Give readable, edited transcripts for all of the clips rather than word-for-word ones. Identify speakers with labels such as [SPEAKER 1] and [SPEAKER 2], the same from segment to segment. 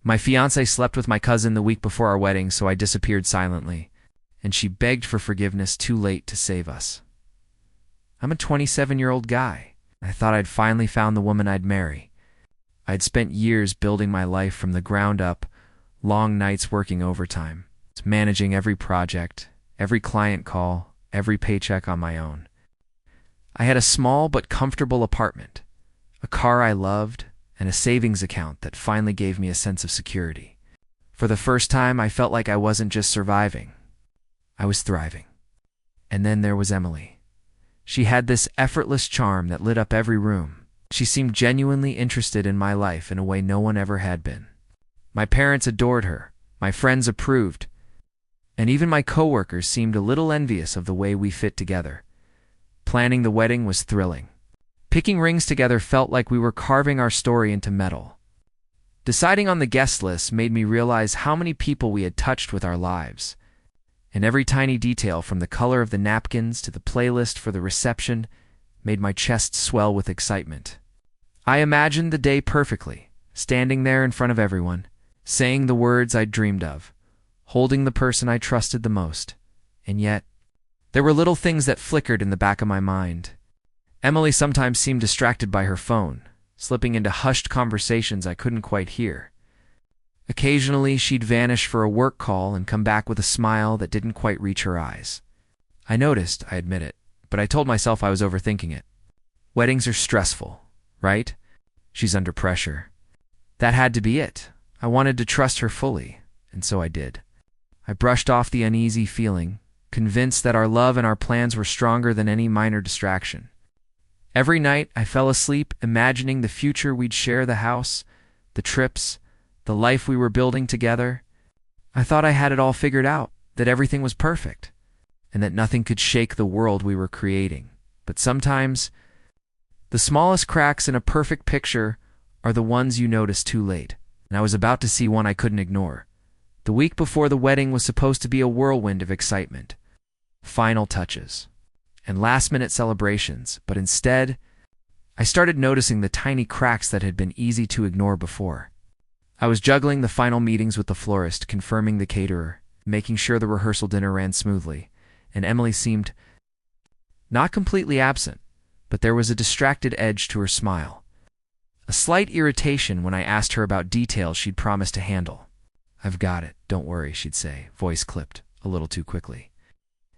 [SPEAKER 1] My fiancée slept with my cousin the week before our wedding, so I disappeared silently, and she begged for forgiveness too late to save us. I'm a 27-year-old guy. I thought I'd finally found the woman I'd marry. I'd spent years building my life from the ground up, long nights working overtime, managing every project, every client call, every paycheck on my own. I had a small but comfortable apartment, a car I loved, and a savings account that finally gave me a sense of security. For the first time, I felt like I wasn't just surviving. I was thriving. And then there was Emily. She had this effortless charm that lit up every room. She seemed genuinely interested in my life in a way no one ever had been. My parents adored her, my friends approved, and even my coworkers seemed a little envious of the way we fit together. Planning the wedding was thrilling. Picking rings together felt like we were carving our story into metal. Deciding on the guest list made me realize how many people we had touched with our lives. And every tiny detail, from the color of the napkins to the playlist for the reception, made my chest swell with excitement. I imagined the day perfectly, standing there in front of everyone, saying the words I'd dreamed of, holding the person I trusted the most. And yet, there were little things that flickered in the back of my mind. Emily sometimes seemed distracted by her phone, slipping into hushed conversations I couldn't quite hear. Occasionally, she'd vanish for a work call and come back with a smile that didn't quite reach her eyes. I noticed, I admit it, but I told myself I was overthinking it. Weddings are stressful, right? She's under pressure. That had to be it. I wanted to trust her fully, and so I did. I brushed off the uneasy feeling, convinced that our love and our plans were stronger than any minor distraction. Every night, I fell asleep imagining the future we'd share, the house, the trips, the life we were building together. I thought I had it all figured out, that everything was perfect, and that nothing could shake the world we were creating. But sometimes, the smallest cracks in a perfect picture are the ones you notice too late, and I was about to see one I couldn't ignore. The week before the wedding was supposed to be a whirlwind of excitement, final touches, and last-minute celebrations, but instead, I started noticing the tiny cracks that had been easy to ignore before. I was juggling the final meetings with the florist, confirming the caterer, making sure the rehearsal dinner ran smoothly, and Emily seemed not completely absent, but there was a distracted edge to her smile. A slight irritation when I asked her about details she'd promised to handle. "I've got it, don't worry," she'd say, voice clipped a little too quickly.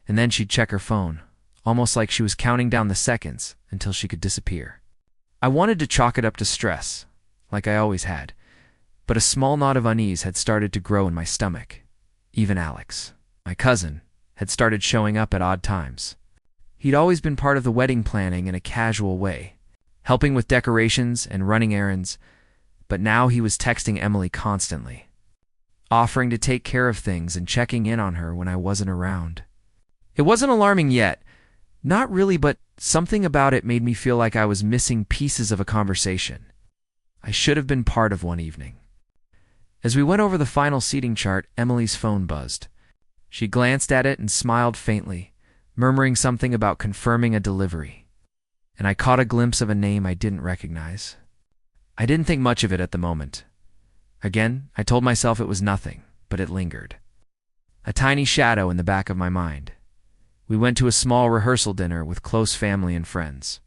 [SPEAKER 1] And then she'd check her phone, almost like she was counting down the seconds until she could disappear. I wanted to chalk it up to stress, like I always had, but a small knot of unease had started to grow in my stomach. Even Alex, my cousin, had started showing up at odd times. He'd always been part of the wedding planning in a casual way, helping with decorations and running errands, but now he was texting Emily constantly, offering to take care of things and checking in on her when I wasn't around. It wasn't alarming yet, not really, but something about it made me feel like I was missing pieces of a conversation I should have been part of one evening. As we went over the final seating chart, Emily's phone buzzed. She glanced at it and smiled faintly, murmuring something about confirming a delivery, and I caught a glimpse of a name I didn't recognize. I didn't think much of it at the moment. Again, I told myself it was nothing, but it lingered. A tiny shadow in the back of my mind. We went to a small rehearsal dinner with close family and friends.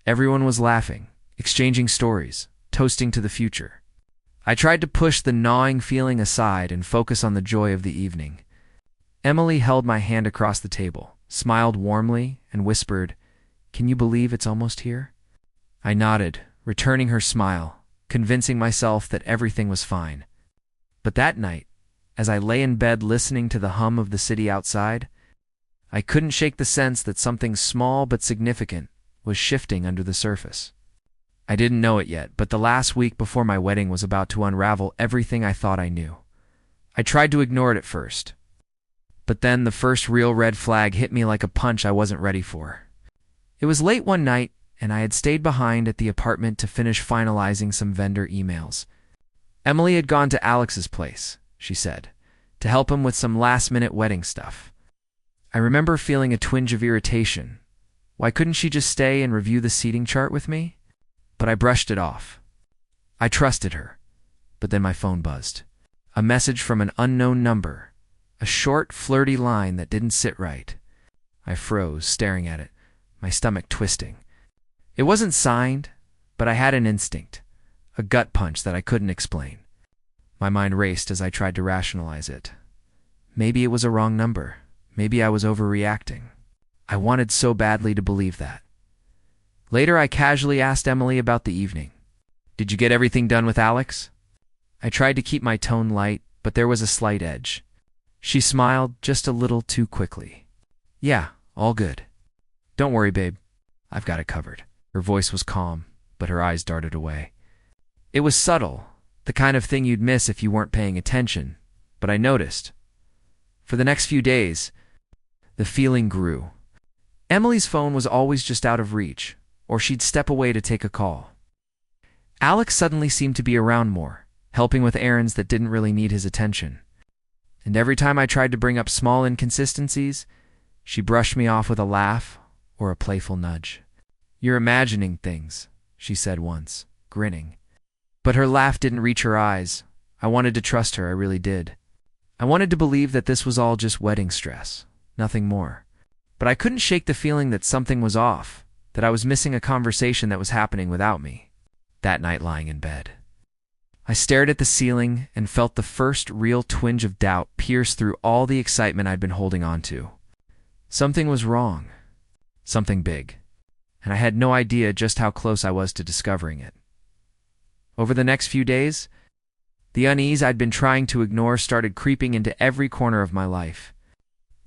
[SPEAKER 1] Everyone was laughing, exchanging stories, toasting to the future. I tried to push the gnawing feeling aside and focus on the joy of the evening. Emily held my hand across the table, smiled warmly, and whispered, "Can you believe it's almost here?" I nodded, returning her smile, convincing myself that everything was fine. But that night, as I lay in bed listening to the hum of the city outside, I couldn't shake the sense that something small but significant was shifting under the surface. I didn't know it yet, but the last week before my wedding was about to unravel everything I thought I knew. I tried to ignore it at first, but then the first real red flag hit me like a punch I wasn't ready for. It was late one night, and I had stayed behind at the apartment to finish finalizing some vendor emails. Emily had gone to Alex's place, she said, to help him with some last-minute wedding stuff. I remember feeling a twinge of irritation. Why couldn't she just stay and review the seating chart with me? But I brushed it off. I trusted her. but then my phone buzzed. A message from an unknown number. A short, flirty line that didn't sit right. I froze, staring at it, my stomach twisting. It wasn't signed, but I had an instinct, a gut punch that I couldn't explain. My mind raced as I tried to rationalize it. Maybe it was a wrong number. Maybe I was overreacting. I wanted so badly to believe that. Later, I casually asked Emily about the evening. "Did you get everything done with Alex?" I tried to keep my tone light, but there was a slight edge. She smiled just a little too quickly. "Yeah, all good. Don't worry, babe. I've got it covered." Her voice was calm, but her eyes darted away. It was subtle, the kind of thing you'd miss if you weren't paying attention, but I noticed. For the next few days, the feeling grew. Emily's phone was always just out of reach, or she'd step away to take a call. Alex suddenly seemed to be around more, helping with errands that didn't really need his attention. And every time I tried to bring up small inconsistencies, she brushed me off with a laugh or a playful nudge. "You're imagining things," she said once, grinning. But her laugh didn't reach her eyes. I wanted to trust her, I really did. I wanted to believe that this was all just wedding stress, nothing more. But I couldn't shake the feeling that something was off, that I was missing a conversation that was happening without me. That night lying in bed, I stared at the ceiling and felt the first real twinge of doubt pierce through all the excitement I'd been holding on to. Something was wrong. Something big. And I had no idea just how close I was to discovering it. Over the next few days, the unease I'd been trying to ignore started creeping into every corner of my life.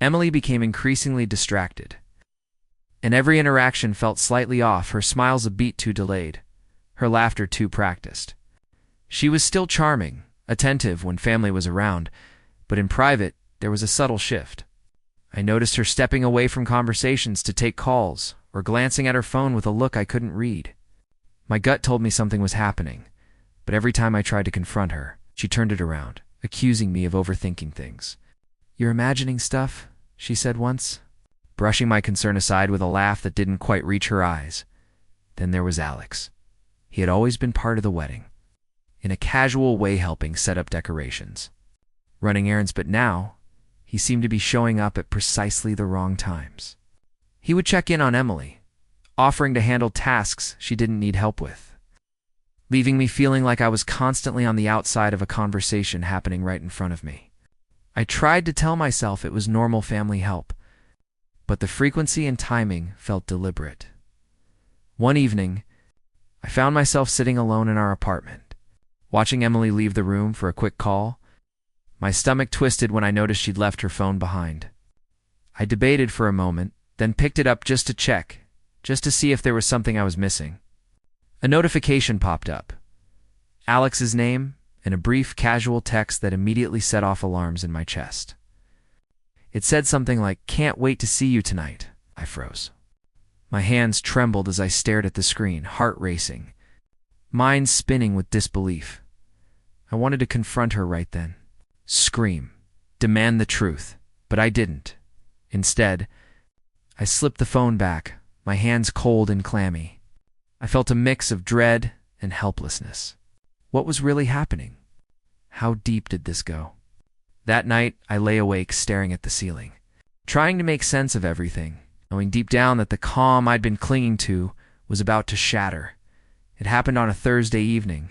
[SPEAKER 1] Emily became increasingly distracted, and every interaction felt slightly off, her smiles a beat too delayed, her laughter too practiced. She was still charming, attentive when family was around, but in private, there was a subtle shift. I noticed her stepping away from conversations to take calls, or glancing at her phone with a look I couldn't read. My gut told me something was happening, but every time I tried to confront her, she turned it around, accusing me of overthinking things. "You're imagining stuff," she said once, brushing my concern aside with a laugh that didn't quite reach her eyes. Then there was Alex. He had always been part of the wedding, in a casual way helping set up decorations, running errands, but now he seemed to be showing up at precisely the wrong times. He would check in on Emily, offering to handle tasks she didn't need help with, leaving me feeling like I was constantly on the outside of a conversation happening right in front of me. I tried to tell myself it was normal family help, but the frequency and timing felt deliberate. One evening, I found myself sitting alone in our apartment, watching Emily leave the room for a quick call. My stomach twisted when I noticed she'd left her phone behind. I debated for a moment, then picked it up just to check, just to see if there was something I was missing. A notification popped up. Alex's name and a brief, casual text that immediately set off alarms in my chest. It said something like, "Can't wait to see you tonight." I froze. My hands trembled as I stared at the screen, heart racing, mind spinning with disbelief. I wanted to confront her right then. Scream. Demand the truth. But I didn't. Instead, I slipped the phone back, my hands cold and clammy. I felt a mix of dread and helplessness. What was really happening? How deep did this go? That night, I lay awake staring at the ceiling, trying to make sense of everything, knowing deep down that the calm I'd been clinging to was about to shatter. It happened on a Thursday evening,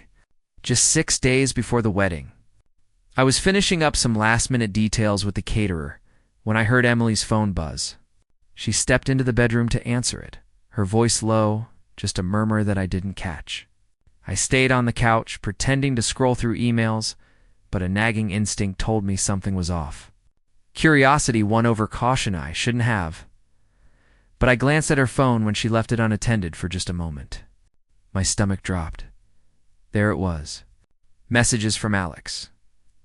[SPEAKER 1] just 6 days before the wedding. I was finishing up some last-minute details with the caterer when I heard Emily's phone buzz. She stepped into the bedroom to answer it, her voice low, just a murmur that I didn't catch. I stayed on the couch, pretending to scroll through emails, but a nagging instinct told me something was off. Curiosity won over caution. I shouldn't have. But I glanced at her phone when she left it unattended for just a moment. My stomach dropped. There it was. Messages from Alex.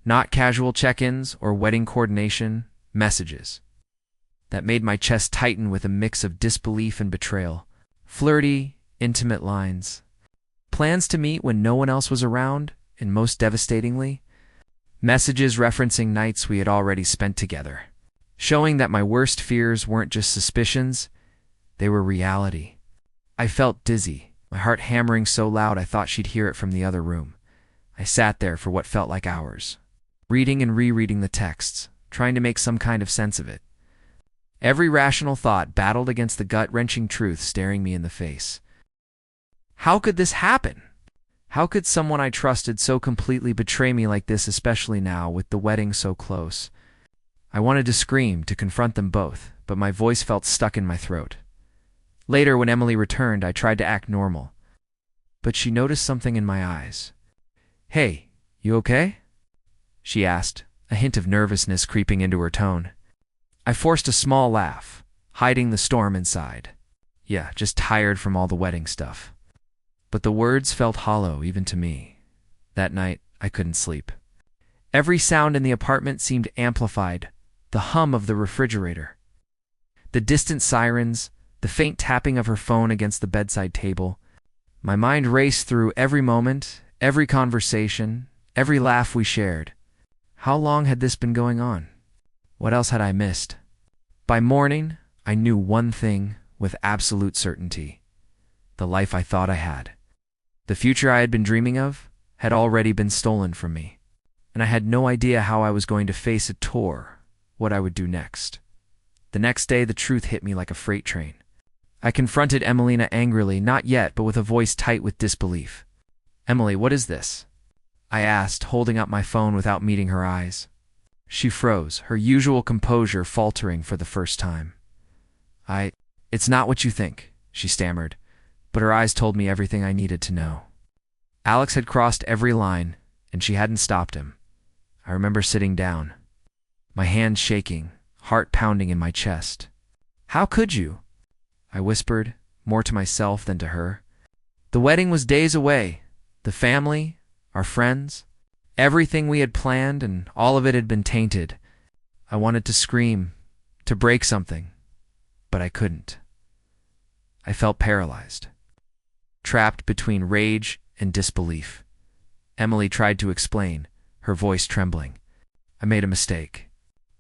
[SPEAKER 1] Not casual check-ins or wedding coordination, messages. That made my chest tighten with a mix of disbelief and betrayal. Flirty, intimate lines. Plans to meet when no one else was around, and most devastatingly, messages referencing nights we had already spent together, showing that my worst fears weren't just suspicions, they were reality. I felt dizzy, my heart hammering so loud I thought she'd hear it from the other room. I sat there for what felt like hours, reading and rereading the texts, trying to make some kind of sense of it. Every rational thought battled against the gut-wrenching truth staring me in the face. How could this happen? How could someone I trusted so completely betray me like this, especially now, with the wedding so close? I wanted to scream, to confront them both, but my voice felt stuck in my throat. Later, when Emily returned, I tried to act normal, but she noticed something in my eyes. "Hey, you okay?" she asked, a hint of nervousness creeping into her tone. I forced a small laugh, hiding the storm inside. Yeah, just tired from all the wedding stuff. But the words felt hollow even to me. That night, I couldn't sleep. Every sound in the apartment seemed amplified, the hum of the refrigerator, the distant sirens, the faint tapping of her phone against the bedside table. My mind raced through every moment, every conversation, every laugh we shared. How long had this been going on? What else had I missed? By morning, I knew one thing with absolute certainty. The life I thought I had, the future I had been dreaming of, had already been stolen from me. And I had no idea how I was going to face it or what I would do next. The next day, the truth hit me like a freight train. I confronted Emelina angrily, not yet, but with a voice tight with disbelief. "Emily, what is this?" I asked, holding up my phone without meeting her eyes. She froze, her usual composure faltering for the first time. It's not what you think," she stammered, but her eyes told me everything I needed to know. Alex had crossed every line, and she hadn't stopped him. I remember sitting down, my hands shaking, heart pounding in my chest. "How could you?" I whispered, more to myself than to her. The wedding was days away. The family, our friends, everything we had planned, and all of it had been tainted. I wanted to scream, to break something, but I couldn't. I felt paralyzed, trapped between rage and disbelief. Emily tried to explain, her voice trembling. "I made a mistake.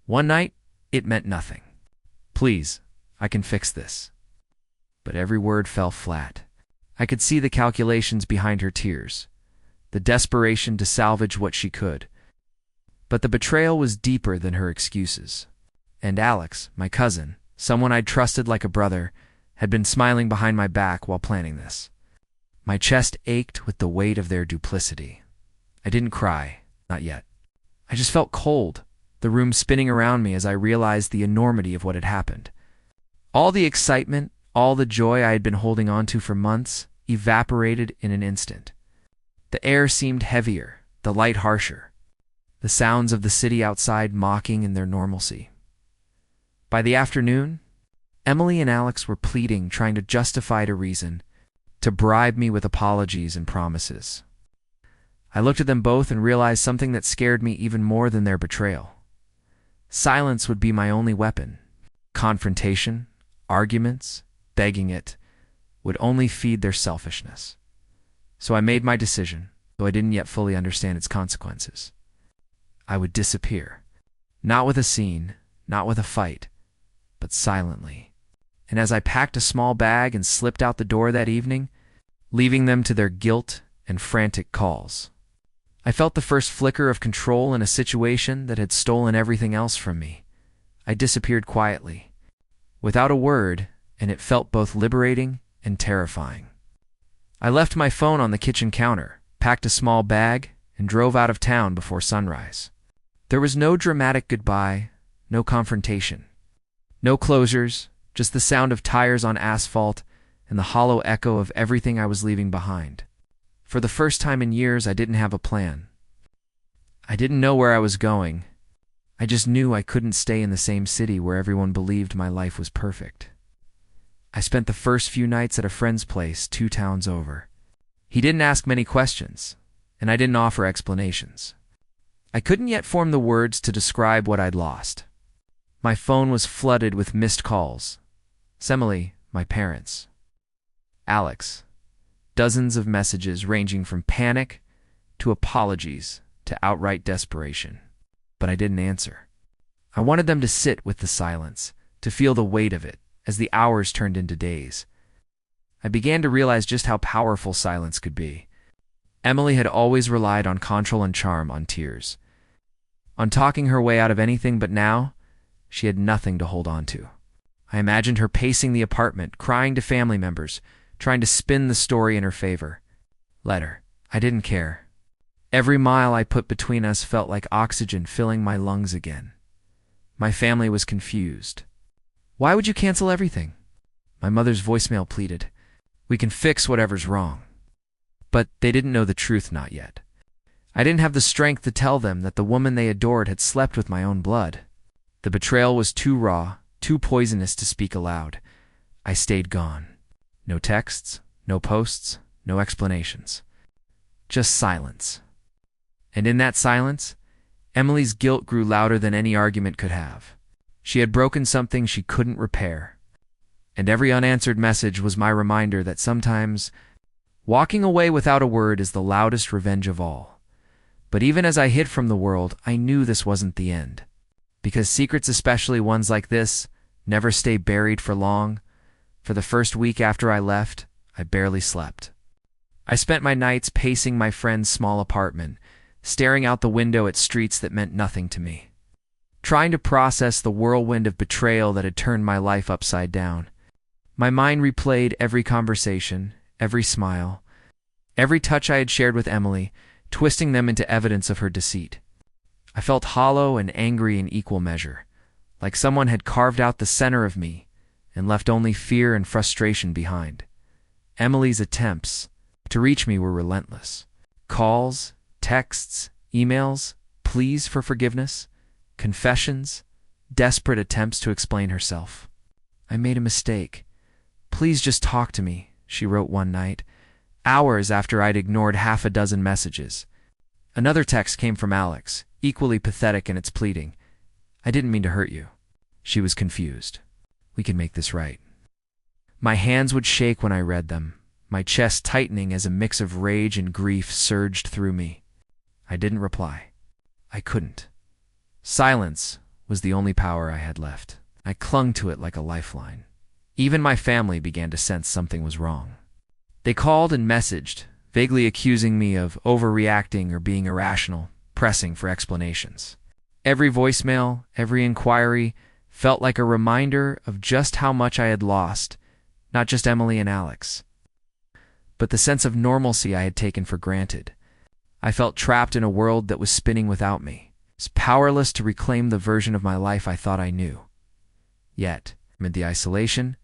[SPEAKER 1] One night, it meant nothing. Please, I can fix this." But every word fell flat. I could see the calculations behind her tears, the desperation to salvage what she could. But the betrayal was deeper than her excuses. And Alex, my cousin, someone I'd trusted like a brother, had been smiling behind my back while planning this. My chest ached with the weight of their duplicity. I didn't cry, not yet. I just felt cold, the room spinning around me as I realized the enormity of what had happened. All the excitement, all the joy I had been holding on to for months, evaporated in an instant. The air seemed heavier, the light harsher, the sounds of the city outside mocking in their normalcy. By the afternoon, Emily and Alex were pleading, trying to justify to reason, to bribe me with apologies and promises. I looked at them both and realized something that scared me even more than their betrayal. Silence would be my only weapon. Confrontation, arguments, begging it, would only feed their selfishness. So I made my decision, though I didn't yet fully understand its consequences. I would disappear. Not with a scene, not with a fight, but silently. And as I packed a small bag and slipped out the door that evening, leaving them to their guilt and frantic calls, I felt the first flicker of control in a situation that had stolen everything else from me. I disappeared quietly, without a word, and it felt both liberating and terrifying. I left my phone on the kitchen counter, packed a small bag, and drove out of town before sunrise. There was no dramatic goodbye, no confrontation, no closures, just the sound of tires on asphalt and the hollow echo of everything I was leaving behind. For the first time in years, I didn't have a plan. I didn't know where I was going. I just knew I couldn't stay in the same city where everyone believed my life was perfect. I spent the first few nights at a friend's place 2 towns over. He didn't ask many questions, and I didn't offer explanations. I couldn't yet form the words to describe what I'd lost. My phone was flooded with missed calls. Emily, my parents. Alex. Dozens of messages ranging from panic to apologies to outright desperation. But I didn't answer. I wanted them to sit with the silence, to feel the weight of it, as the hours turned into days. I began to realize just how powerful silence could be. Emily had always relied on control and charm, on tears, on talking her way out of anything, but now she had nothing to hold on to. I imagined her pacing the apartment, crying to family members, trying to spin the story in her favor. Let her. I didn't care. Every mile I put between us felt like oxygen filling my lungs again. My family was confused. Why would you cancel everything? My mother's voicemail pleaded. We can fix whatever's wrong. But they didn't know the truth, not yet. I didn't have the strength to tell them that the woman they adored had slept with my own blood. The betrayal was too raw, too poisonous to speak aloud. I stayed gone. No texts, no posts, no explanations. Just silence. And in that silence, Emily's guilt grew louder than any argument could have. She had broken something she couldn't repair. And every unanswered message was my reminder that sometimes walking away without a word is the loudest revenge of all. But even as I hid from the world, I knew this wasn't the end. Because secrets, especially ones like this, never stay buried for long. For the first week after I left, I barely slept. I spent my nights pacing my friend's small apartment, staring out the window at streets that meant nothing to me, trying to process the whirlwind of betrayal that had turned my life upside down. My mind replayed every conversation, every smile, every touch I had shared with Emily, twisting them into evidence of her deceit. I felt hollow and angry in equal measure, like someone had carved out the center of me and left only fear and frustration behind. Emily's attempts to reach me were relentless. Calls, texts, emails, pleas for forgiveness, confessions, desperate attempts to explain herself. I made a mistake. Please just talk to me, she wrote one night, hours after I'd ignored half a dozen messages. Another text came from Alex, equally pathetic in its pleading. I didn't mean to hurt you. She was confused. We can make this right. My hands would shake when I read them, my chest tightening as a mix of rage and grief surged through me. I didn't reply. I couldn't. Silence was the only power I had left. I clung to it like a lifeline. Even my family began to sense something was wrong. They called and messaged, vaguely accusing me of overreacting or being irrational, pressing for explanations. Every voicemail, every inquiry felt like a reminder of just how much I had lost, not just Emily and Alex, but the sense of normalcy I had taken for granted. I felt trapped in a world that was spinning without me, powerless to reclaim the version of my life I thought I knew. Yet, amid the isolation,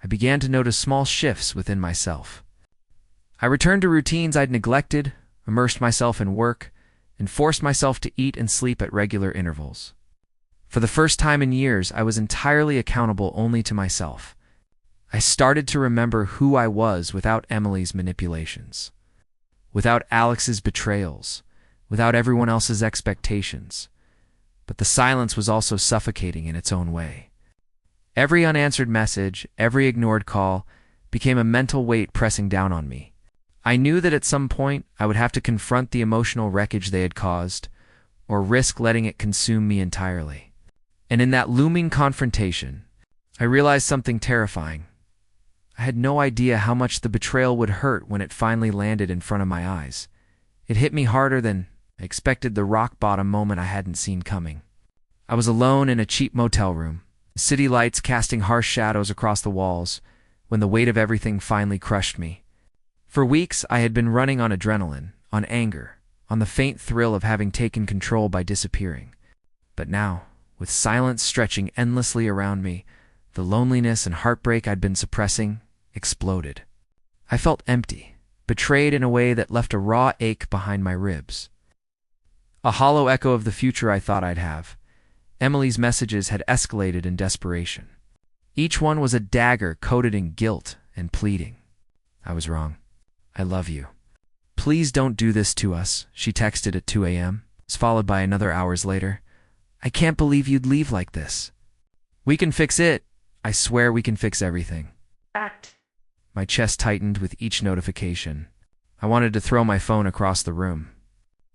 [SPEAKER 1] I began to notice small shifts within myself. I returned to routines I'd neglected, immersed myself in work, and forced myself to eat and sleep at regular intervals. For the first time in years, I was entirely accountable only to myself. I started to remember who I was without Emily's manipulations, without Alex's betrayals, without everyone else's expectations. But the silence was also suffocating in its own way. Every unanswered message, every ignored call, became a mental weight pressing down on me. I knew that at some point I would have to confront the emotional wreckage they had caused, or risk letting it consume me entirely. And in that looming confrontation, I realized something terrifying. I had no idea how much the betrayal would hurt when it finally landed in front of my eyes. It hit me harder than I expected, the rock-bottom moment I hadn't seen coming. I was alone in a cheap motel room, city lights casting harsh shadows across the walls, when the weight of everything finally crushed me. For weeks, I had been running on adrenaline, on anger, on the faint thrill of having taken control by disappearing. But now, with silence stretching endlessly around me, the loneliness and heartbreak I'd been suppressing exploded. I felt empty, betrayed in a way that left a raw ache behind my ribs. A hollow echo of the future I thought I'd have. Emily's messages had escalated in desperation. Each one was a dagger coated in guilt and pleading. I was wrong. I love you. Please don't do this to us, she texted at 2 a.m., followed by another hours later. I can't believe you'd leave like this. We can fix it. I swear we can fix everything.
[SPEAKER 2] Fact.
[SPEAKER 1] My chest tightened with each notification. I wanted to throw my phone across the room,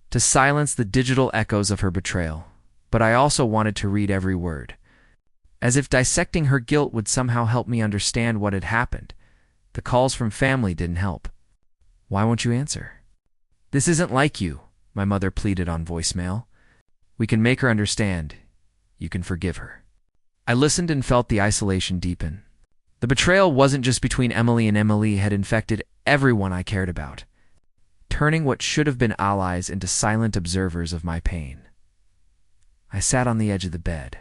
[SPEAKER 1] to silence the digital echoes of her betrayal, but I also wanted to read every word. As if dissecting her guilt would somehow help me understand what had happened. The calls from family didn't help. Why won't you answer? "This isn't like you," my mother pleaded on voicemail. "We can make her understand. You can forgive her." I listened and felt the isolation deepen. The betrayal wasn't just between Emily and Emily, had infected everyone I cared about, turning what should have been allies into silent observers of my pain. I sat on the edge of the bed,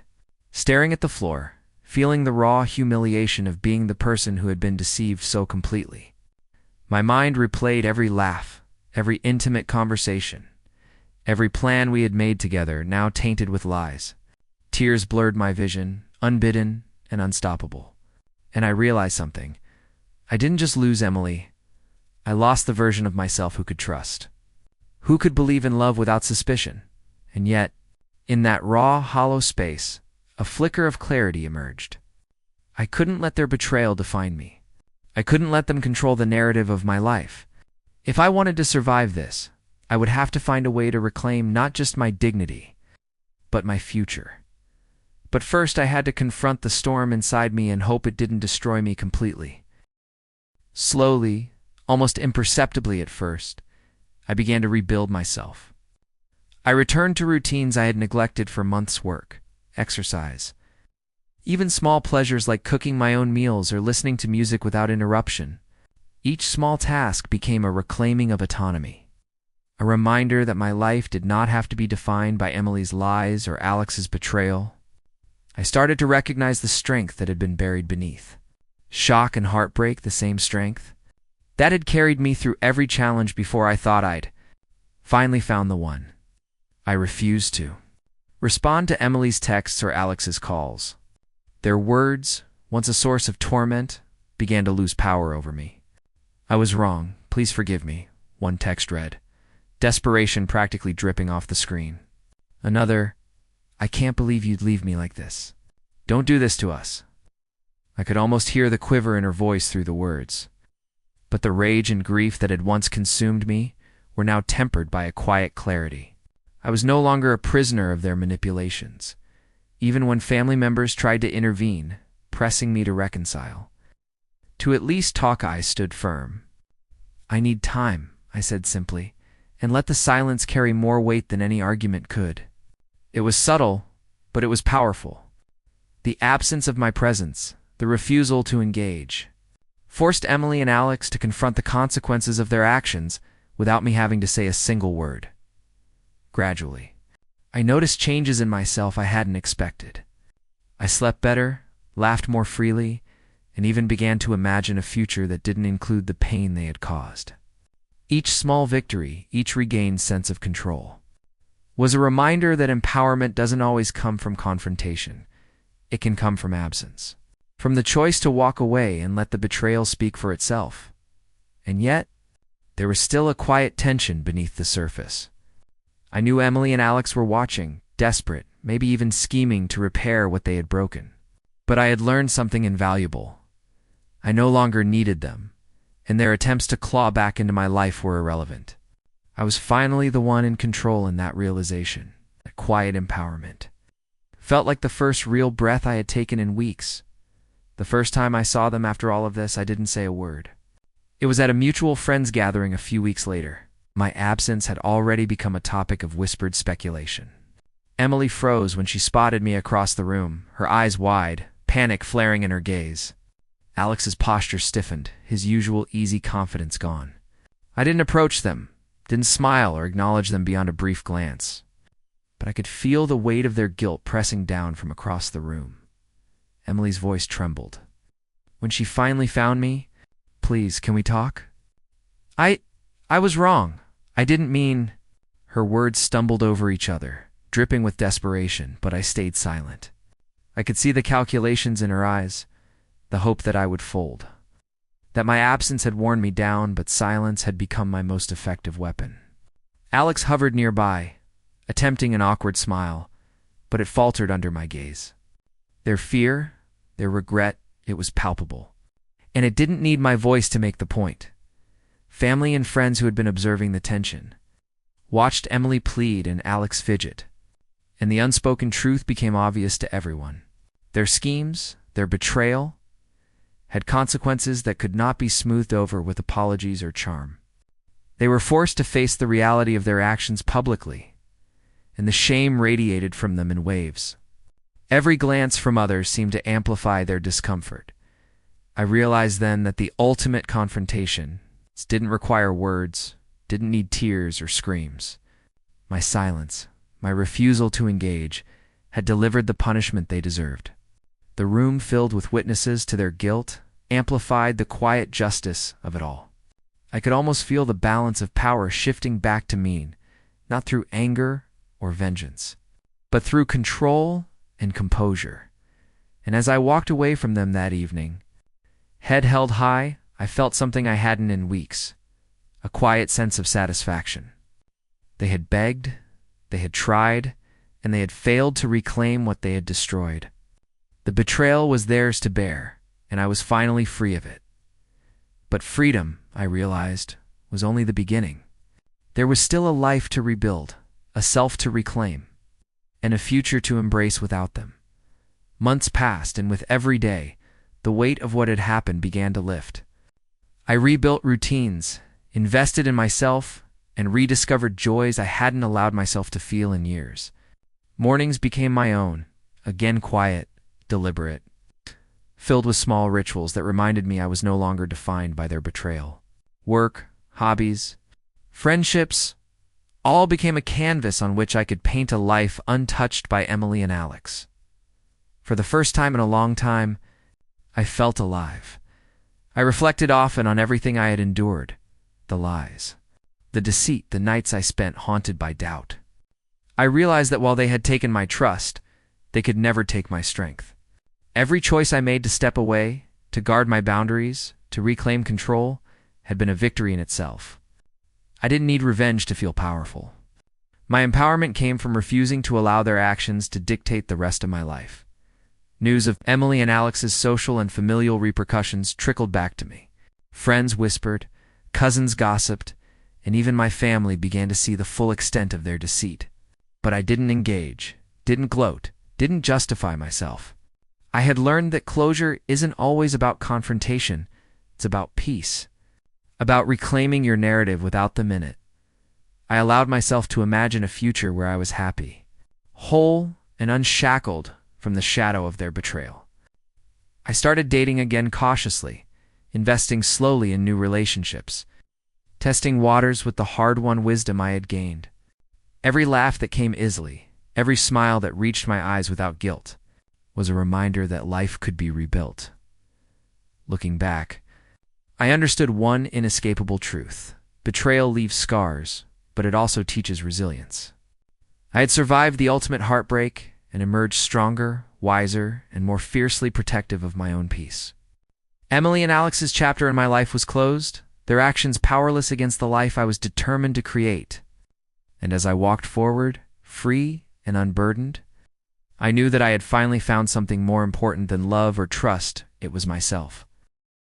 [SPEAKER 1] staring at the floor, feeling the raw humiliation of being the person who had been deceived so completely. My mind replayed every laugh, every intimate conversation, every plan we had made together, now tainted with lies. Tears blurred my vision, unbidden and unstoppable. And I realized something. I didn't just lose Emily. I lost the version of myself who could trust, who could believe in love without suspicion. And yet, in that raw, hollow space, a flicker of clarity emerged. I couldn't let their betrayal define me. I couldn't let them control the narrative of my life. If I wanted to survive this, I would have to find a way to reclaim not just my dignity, but my future. But first I had to confront the storm inside me and hope it didn't destroy me completely. Slowly, almost imperceptibly at first, I began to rebuild myself. I returned to routines I had neglected for months: work, exercise, even small pleasures like cooking my own meals or listening to music without interruption. Each small task became a reclaiming of autonomy, a reminder that my life did not have to be defined by Emily's lies or Alex's betrayal. I started to recognize the strength that had been buried beneath. Shock and heartbreak, the same strength that had carried me through every challenge before I thought I'd finally found the one. I refused to respond to Emily's texts or Alex's calls. Their words, once a source of torment, began to lose power over me. "I was wrong. Please forgive me," one text read, desperation practically dripping off the screen. Another, "I can't believe you'd leave me like this. Don't do this to us." I could almost hear the quiver in her voice through the words. But the rage and grief that had once consumed me were now tempered by a quiet clarity. I was no longer a prisoner of their manipulations, even when family members tried to intervene, pressing me to reconcile. To at least talk, I stood firm. "I need time," I said simply, and let the silence carry more weight than any argument could. It was subtle, but it was powerful. The absence of my presence, the refusal to engage, forced Emily and Alex to confront the consequences of their actions without me having to say a single word. Gradually, I noticed changes in myself I hadn't expected. I slept better, laughed more freely, and even began to imagine a future that didn't include the pain they had caused. Each small victory, each regained sense of control, was a reminder that empowerment doesn't always come from confrontation. It can come from absence, from the choice to walk away and let the betrayal speak for itself. And yet, there was still a quiet tension beneath the surface. I knew Emily and Alex were watching, desperate, maybe even scheming to repair what they had broken. But I had learned something invaluable. I no longer needed them, and their attempts to claw back into my life were irrelevant. I was finally the one in control, in that realization, that quiet empowerment felt like the first real breath I had taken in weeks. The first time I saw them after all of this, I didn't say a word. It was at a mutual friends gathering a few weeks later. My absence had already become a topic of whispered speculation. Emily froze when she spotted me across the room, her eyes wide, panic flaring in her gaze. Alex's posture stiffened, his usual easy confidence gone. I didn't approach them, didn't smile or acknowledge them beyond a brief glance. But I could feel the weight of their guilt pressing down from across the room. Emily's voice trembled. When she finally found me, "Please, can we talk?" I was wrong. I didn't mean..." Her words stumbled over each other, dripping with desperation, but I stayed silent. I could see the calculations in her eyes, the hope that I would fold, that my absence had worn me down, but silence had become my most effective weapon. Alex hovered nearby, attempting an awkward smile, but it faltered under my gaze. Their fear, their regret, it was palpable. And it didn't need my voice to make the point. Family and friends who had been observing the tension watched Emily plead and Alex fidget, and the unspoken truth became obvious to everyone. Their schemes, their betrayal, had consequences that could not be smoothed over with apologies or charm. They were forced to face the reality of their actions publicly, and the shame radiated from them in waves. Every glance from others seemed to amplify their discomfort. I realized then that the ultimate confrontation didn't require words, didn't need tears or screams. My silence, my refusal to engage, had delivered the punishment they deserved. The room filled with witnesses to their guilt amplified the quiet justice of it all. I could almost feel the balance of power shifting back to me, not through anger or vengeance, but through control and composure. And as I walked away from them that evening, head held high, I felt something I hadn't in weeks, a quiet sense of satisfaction. They had begged, they had tried, and they had failed to reclaim what they had destroyed. The betrayal was theirs to bear, and I was finally free of it. But freedom, I realized, was only the beginning. There was still a life to rebuild, a self to reclaim, and a future to embrace without them. Months passed, and with every day, the weight of what had happened began to lift. I rebuilt routines, invested in myself, and rediscovered joys I hadn't allowed myself to feel in years. Mornings became my own, again quiet, deliberate, filled with small rituals that reminded me I was no longer defined by their betrayal. Work, hobbies, friendships, all became a canvas on which I could paint a life untouched by Emily and Alex. For the first time in a long time, I felt alive. I reflected often on everything I had endured, the lies, the deceit, the nights I spent haunted by doubt. I realized that while they had taken my trust, they could never take my strength. Every choice I made to step away, to guard my boundaries, to reclaim control, had been a victory in itself. I didn't need revenge to feel powerful. My empowerment came from refusing to allow their actions to dictate the rest of my life. News of Emily and Alex's social and familial repercussions trickled back to me. Friends whispered, cousins gossiped, and even my family began to see the full extent of their deceit. But I didn't engage, didn't gloat, didn't justify myself. I had learned that closure isn't always about confrontation, it's about peace, about reclaiming your narrative without them in it. I allowed myself to imagine a future where I was happy, whole and unshackled from the shadow of their betrayal. I started dating again cautiously, investing slowly in new relationships, testing waters with the hard-won wisdom I had gained. Every laugh that came easily, every smile that reached my eyes without guilt, was a reminder that life could be rebuilt. Looking back, I understood one inescapable truth. Betrayal leaves scars, but it also teaches resilience. I had survived the ultimate heartbreak and emerged stronger, wiser, and more fiercely protective of my own peace. Emily and Alex's chapter in my life was closed, their actions powerless against the life I was determined to create. And as I walked forward, free and unburdened, I knew that I had finally found something more important than love or trust. It was myself.